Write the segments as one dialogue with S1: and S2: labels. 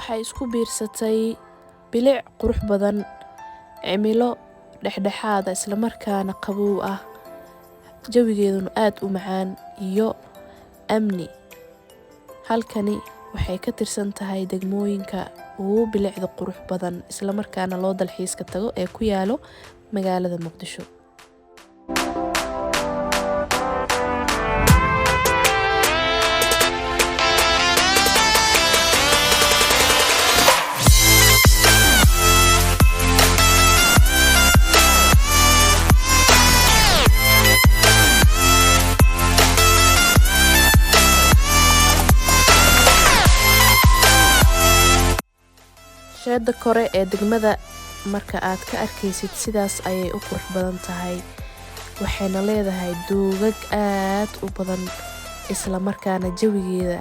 S1: waxay isku biirsatay bilic qurux badan, cimilo dhexdhexaad ah isla markaana qabow ah, jawigeeduna aad u macaan iyo amni. Halkani waxay ka tirsan tahay degmooyinka ugu bilicda qurux badan isla markaana loo dalxiiska tago ee ku yaalo magaalada Muqdisho. Sheeda kore ee degmada marka aad ka arkaysid sidaas ayay u qurux badan tahay, waxayna leedahay doogag aad u badan isla markaana jawigeeda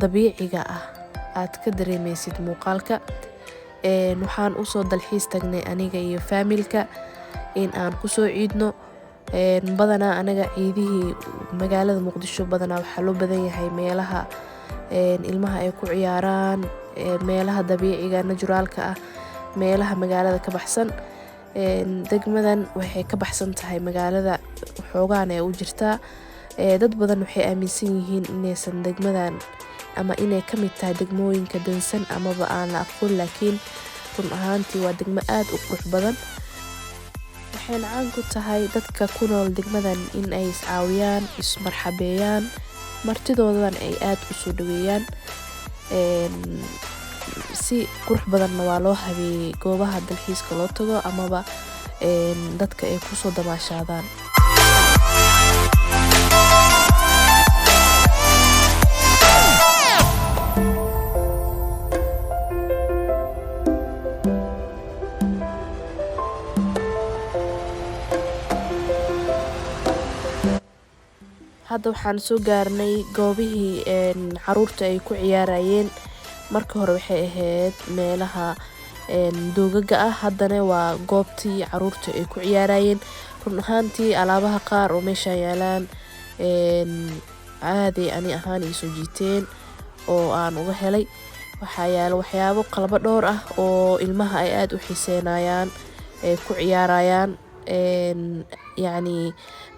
S1: dabiiciga ah aad ka dareemaysid muuqaalka. Waxaan u soo dalxiis tagnay aniga iyo familka in aan ku soo ciidno. Badanaa anaga ciidihii magaalada Muqdisho badanaa waxaa loo badan yahay meelaha ilmaha ay ku ciyaaraan, meelaha dabiiciga naturalka ah, meelaha magaalada ka baxsan. Degmadan waxay ka baxsan tahay magaalada xoogaan ee u jirtaa. Dad badan waxay aaminsan yihiin inaysan degmadan ama inay ka mid tahay degmooyinka dansan amaba aan la aqoon, laakiin run ahaantii waa degmo aad u qurux badan. Waxayna caan ku tahay dadka ku nool degmadan in ay iscaawiyaan, ismarxabeeyaan, martidoodan ay aad u soo dhaweeyaan. Si qurux badanna waa loo habeeyey goobaha dalxiiska loo tago amaba dadka ay ku soo damaashaadaan. Hadda waxaan soo gaarnay goobihii caruurta ay ku ciyaarayeen. Marka hore waxay ahayd meelaha doogaga ah, haddana waa goobtii caruurta ay ku ciyaarayeen. Run ahaantii alaabaha qaar oo meesha yaalaan caadi ani ahaan ii soo jiiteen oo aan uga helay. Waxaa yaalo waxyaabo qalabo dhowr ah oo ilmaha ay aad u xiiseynayaan, ay ku ciyaarayaan. Yacni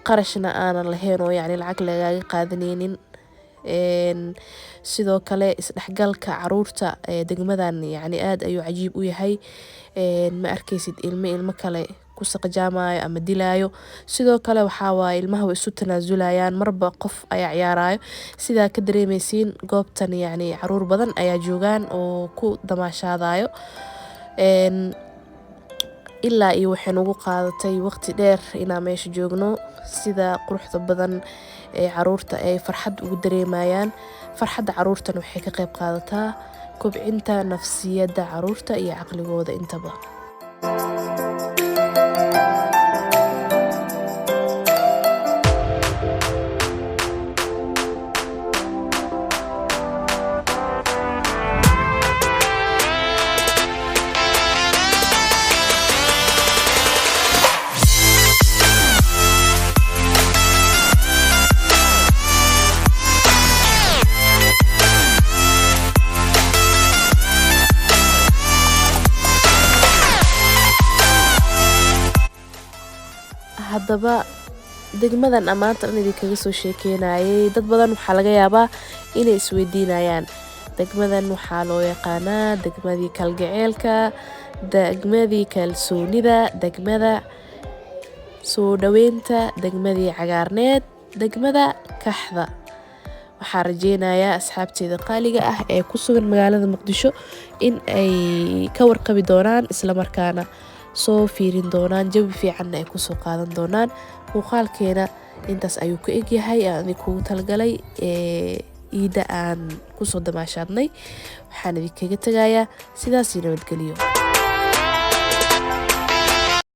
S1: qarashna aanan lahayn oo yacni lacag lagaaga qaadanaynin. Sidoo kale isdhexgalka caruurta degmadan yacni aad ayuu cajiib u yahay. Ma arkaysid ilmo kale ku saqajaamayo ama dilaayo. Sidoo kale waxaa waaye ilmaha way isu tanaazulayaan marba qof ayaa ciyaarayo. Sidaa ka dareemaysiin goobtan yacni caruur badan ayaa joogaan oo ku damaashaadayo. Ilaa iyo waxay nagu qaadatay waqti dheer inaan meesha joogno. Sida quruxda badan ee caruurta ay farxad ugu dareemayaan. Farxadda caruurtana waxay ka qayb qaadataa kobcinta nafsiyadda caruurta iyo caqligooda intaba. Haddaba degmadan maanta idinkaga soo sheekeynayay dad badan waxaa laga yaabaa inay isweydiinayaan degmadan waxaa loo yaqaanaa degmadii kalgaceelka, degmadii kalsoonida, degmada soo dhaweynta, degmadii cagaarneed, degmada kaxda. Waxaan rajeynayaa asxaabteeda qaaliga ah ee ku sugan magaalada Muqdisho in ay ka warqabi doonaan isla markaana soo fiirin doonaan, jawi fiican ay ku soo qaadan doonaan. Muuqaalkeena intaas ayuu ka eg yahay aan idinkugu talagalay ciida aan ku soo damaashaadnay. Waxaan idinkaga tagayaa sidaas iyo nabadgelyo.